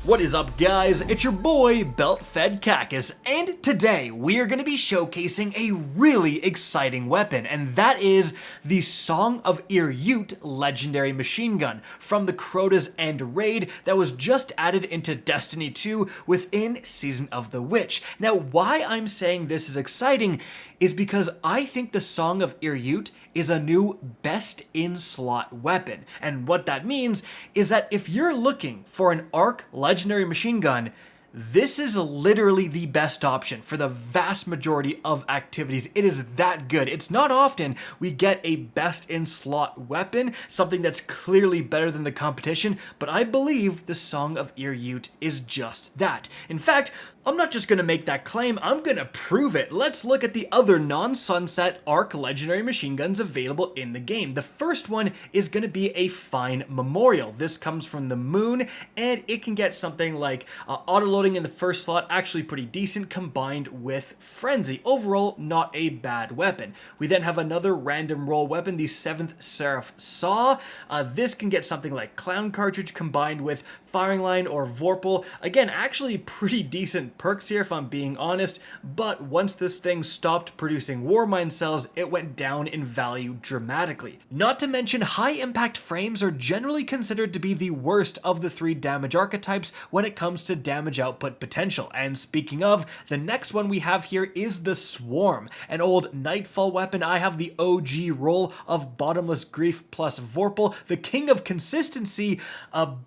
What is up, guys? It's your boy, Belt-Fed Cactus, and today we are going to be showcasing a really exciting weapon, and that is the Song of Ir Yut legendary machine gun from the Crota's End raid that was just added into Destiny 2 within Season of the Witch. Now, why I'm saying this is exciting is because I think the Song of Ir Yut is a new best-in-slot weapon. And what that means is that if you're looking for an Arc legendary machine gun, this is literally the best option for the vast majority of activities. It is that good. It's not often we get a best-in-slot weapon, something that's clearly better than the competition, but I believe the Song of Ir Yut is just that. In fact, I'm not just going to make that claim, I'm going to prove it. Let's look at the other non-sunset Arc legendary machine guns available in the game. The first one is going to be a Fine Memorial. This comes from the Moon, and it can get something like auto-loading in the first slot, actually pretty decent, combined with Frenzy. Overall, not a bad weapon. We then have another random roll weapon, the 7th Seraph Saw. This can get something like Clown Cartridge combined with Firing Line or Vorpal. Again, actually pretty decent perks here if I'm being honest, but once this thing stopped producing Warmind cells, it went down in value dramatically. Not to mention, high impact frames are generally considered to be the worst of the 3 damage archetypes when it comes to damage output potential. And speaking of, the next one we have here is the Swarm, an old Nightfall weapon. I have the OG roll of Bottomless Grief plus Vorpal, the king of consistency,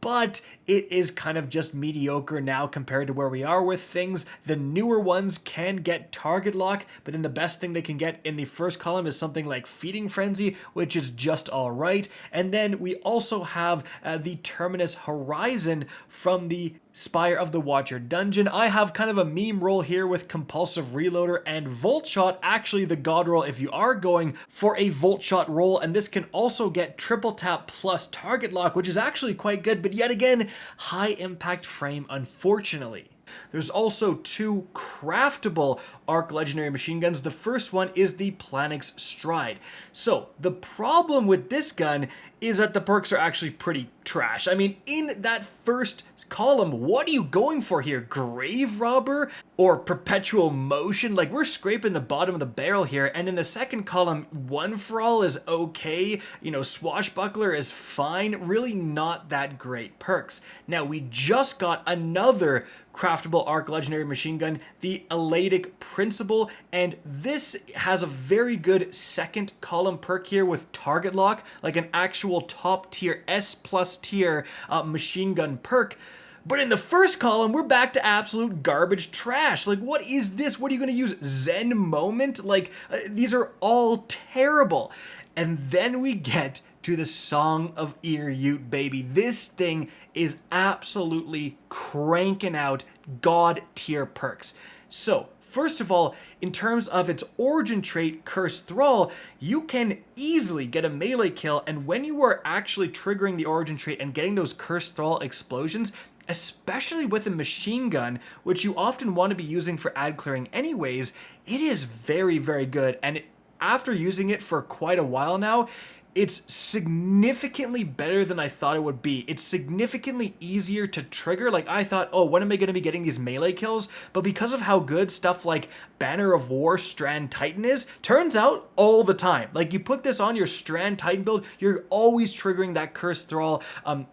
but it is kind of just mediocre now compared to where we are with things. The newer ones can get target lock, but then the best thing they can get in the first column is something like Feeding Frenzy, which is just alright. And then we also have the Terminus Horizon from the Spire of the Watcher dungeon. I have kind of a meme roll here with Compulsive Reloader and Volt Shot, actually the god roll if you are going for a Volt Shot roll, and this can also get triple tap plus target lock, which is actually quite good, but yet again, high impact frame unfortunately. There's also 2 craftable Arc legendary machine guns. The first one is the Planix Stride. So the problem with this gun is that the perks are actually pretty trash. I mean, in that first column, what are you going for here? Grave Robber or Perpetual Motion? Like, we're scraping the bottom of the barrel here. And in the second column, One for All is okay. You know, Swashbuckler is fine. Really not that great perks. Now, we just got another craftable Arc legendary machine gun, the Elatic Principle, and this has a very good second column perk here with target lock, like an actual top tier S+ tier machine gun perk. But in the first column, we're back to absolute garbage trash. Like, what is this? What are you going to use? Zen Moment? Like, these are all terrible. And then we get to the Song of Ir Yut, baby. This thing is absolutely cranking out god tier perks. So, first of all, in terms of its origin trait, Cursed Thrall, you can easily get a melee kill, and when you are actually triggering the origin trait and getting those Cursed Thrall explosions, especially with a machine gun, which you often want to be using for ad clearing anyways, it is very, very good. And after using it for quite a while now, it's significantly better than I thought it would be. It's significantly easier to trigger. Like, I thought, oh, when am I going to be getting these melee kills? But because of how good stuff like Banner of War Strand Titan is, turns out all the time. Like, you put this on your Strand Titan build, you're always triggering that Cursed Thrall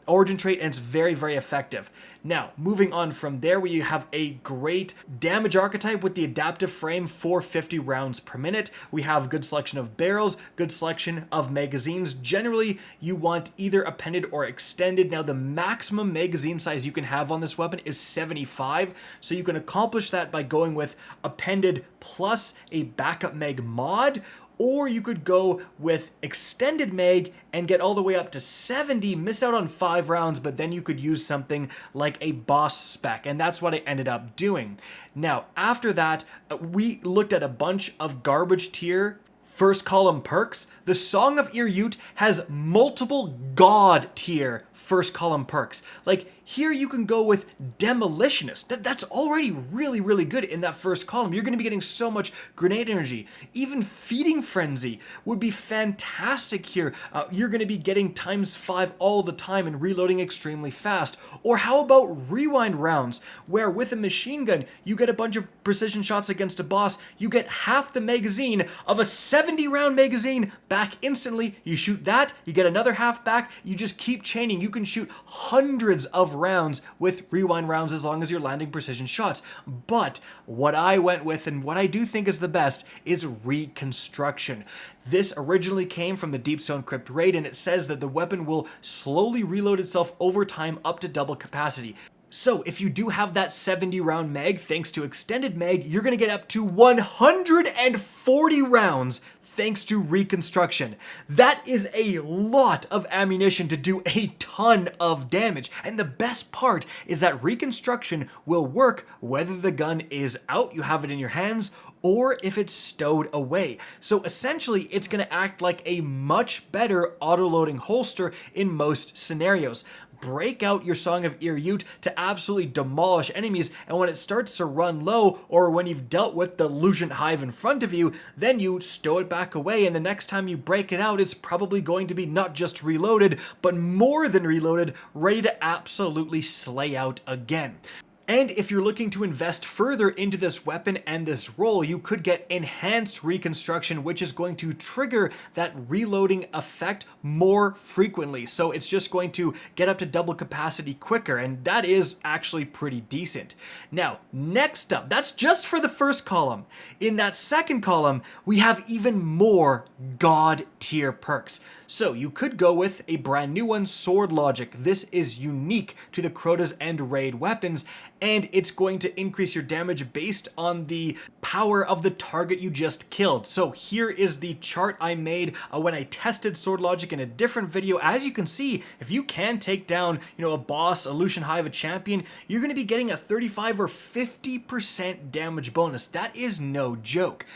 origin trait, and it's very, very effective. Now, moving on from there, we have a great damage archetype with the adaptive frame, 450 rounds per minute. We have good selection of barrels, good selection of magazines. Generally, you want either appended or extended. Now, the maximum magazine size you can have on this weapon is 75, so you can accomplish that by going with appended plus a backup mag mod, or you could go with extended mag and get all the way up to 70, miss out on 5 rounds, but then you could use something like a boss spec, and that's what I ended up doing. Now, after that, we looked at a bunch of garbage tier first column perks. The Song of Ir Yut has multiple god tier first column perks. Like here you can go with Demolitionist. That's already really, really good in that first column. You're going to be getting so much grenade energy. Even Feeding Frenzy would be fantastic here. You're going to be getting ×5 all the time and reloading extremely fast. Or how about Rewind rounds, where with a machine gun, you get a bunch of precision shots against a boss, you get half the magazine of a 70-round magazine back instantly. You shoot that, you get another half back, you just keep chaining. You can shoot hundreds of rounds with rewind rounds as long as you're landing precision shots. But what I went with and what I do think is the best is Reconstruction. This originally came from the Deepstone Crypt raid, and it says that the weapon will slowly reload itself over time up to double capacity. So if you do have that 70 round mag, thanks to extended mag, you're going to get up to 140 rounds thanks to Reconstruction. That is a lot of ammunition to do a ton of damage. And the best part is that Reconstruction will work whether the gun is out, you have it in your hands, or if it's stowed away. So essentially, it's going to act like a much better auto-loading holster in most scenarios. Break out your Song of Ir Yut to absolutely demolish enemies, and when it starts to run low, or when you've dealt with the Lucent Hive in front of you, then you stow it back away, and the next time you break it out, it's probably going to be not just reloaded, but more than reloaded, ready to absolutely slay out again. And if you're looking to invest further into this weapon and this role, you could get Enhanced Reconstruction, which is going to trigger that reloading effect more frequently. So it's just going to get up to double capacity quicker, and that is actually pretty decent. Now, next up, that's just for the first column. In that second column, we have even more God tier perks. So you could go with a brand new one, Sword Logic. This is unique to the Crotas and Raid weapons, and it's going to increase your damage based on the power of the target you just killed. So here is the chart I made when I tested Sword Logic in a different video. As you can see, if you can take down, a boss, a Lucent Hive, a champion, you're going to be getting a 35 or 50% damage bonus. That is no joke.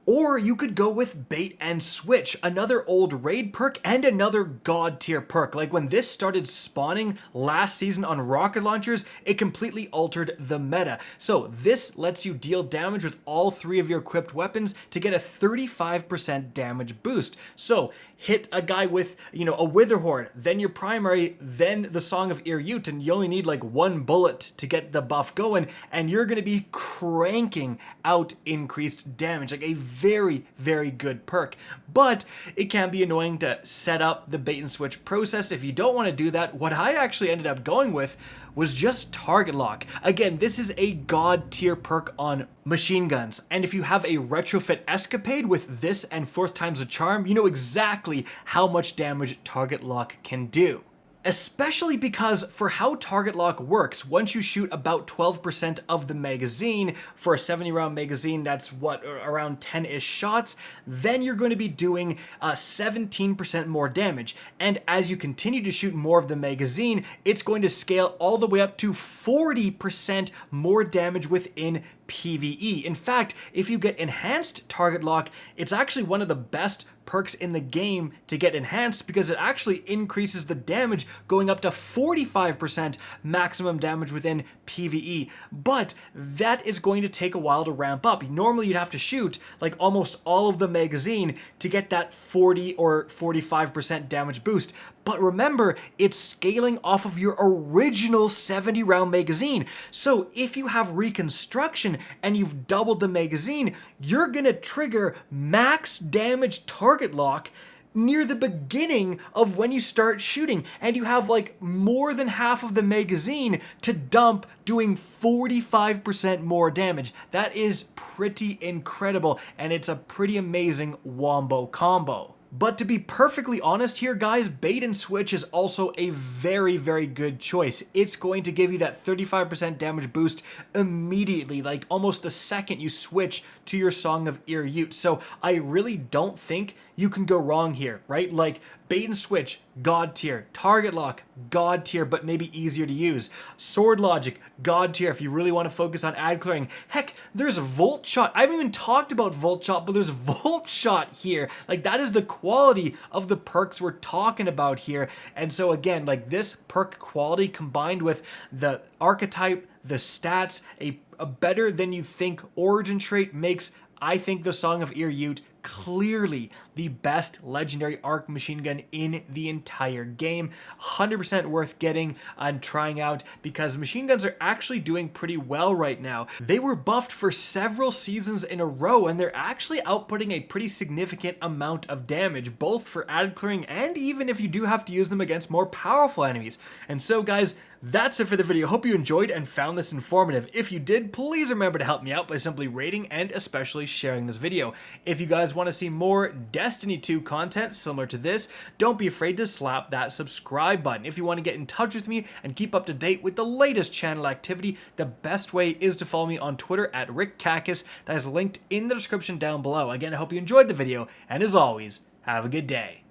Or you could go with Bait and Switch, another old raid perk and another god tier perk. Like when this started spawning last season on rocket launchers, it completely altered the meta. So this lets you deal damage with all 3 of your equipped weapons to get a 35% damage boost. So hit a guy with, a Wither Horde, then your primary, then the Song of Ir Yut, and you only need like 1 bullet to get the buff going, and you're going to be cranking out increased damage. Like a very, very good perk. But it can be annoying to set up the bait and switch process. If you don't want to do that, what I actually ended up going with was just Target Lock. Again, this is a god tier perk on machine guns, and if you have a retrofit escapade with this and 4th time's a charm, you know exactly how much damage Target Lock can do. Especially because for how Target Lock works, once you shoot about 12% of the magazine, for a 70-round magazine, that's around 10-ish shots, then you're going to be doing 17% more damage. And as you continue to shoot more of the magazine, it's going to scale all the way up to 40% more damage within PvE. In fact, if you get Enhanced Target Lock, it's actually one of the best perks in the game to get enhanced because it actually increases the damage, going up to 45% maximum damage within PvE. But that is going to take a while to ramp up. Normally you'd have to shoot like almost all of the magazine to get that 40 or 45% damage boost. But remember, it's scaling off of your original 70-round magazine. So if you have Reconstruction and you've doubled the magazine, you're gonna trigger max damage Target Lock near the beginning of when you start shooting, and you have like more than half of the magazine to dump, doing 45% more damage. That is pretty incredible, and it's a pretty amazing wombo combo. But to be perfectly honest here, guys, Bait and Switch is also a very, very good choice. It's going to give you that 35% damage boost immediately, like almost the second you switch to your Song of Ir Yut. So I really don't think you can go wrong here, right? Like bait and switch, god tier. Target lock, god tier, but maybe easier to use. Sword logic, god tier if you really want to focus on ad clearing. Heck, there's Volt Shot. I haven't even talked about Volt Shot, but there's Volt Shot here. Like that is the quality of the perks we're talking about here. And so again, like this perk quality combined with the archetype, the stats, a better than you think origin trait makes, I think, the Song of Ir Yut clearly the best legendary arc machine gun in the entire game. 100% worth getting and trying out because machine guns are actually doing pretty well right now. They were buffed for several seasons in a row and they're actually outputting a pretty significant amount of damage, both for ad clearing and even if you do have to use them against more powerful enemies. And so guys, that's it for the video. Hope you enjoyed and found this informative. If you did, please remember to help me out by simply rating and especially sharing this video. If you guys want to see more Destiny 2 content similar to this, don't be afraid to slap that subscribe button. If you want to get in touch with me and keep up to date with the latest channel activity, the best way is to follow me on Twitter at RickCacus. That is linked in the description down below. Again, I hope you enjoyed the video, and as always, have a good day.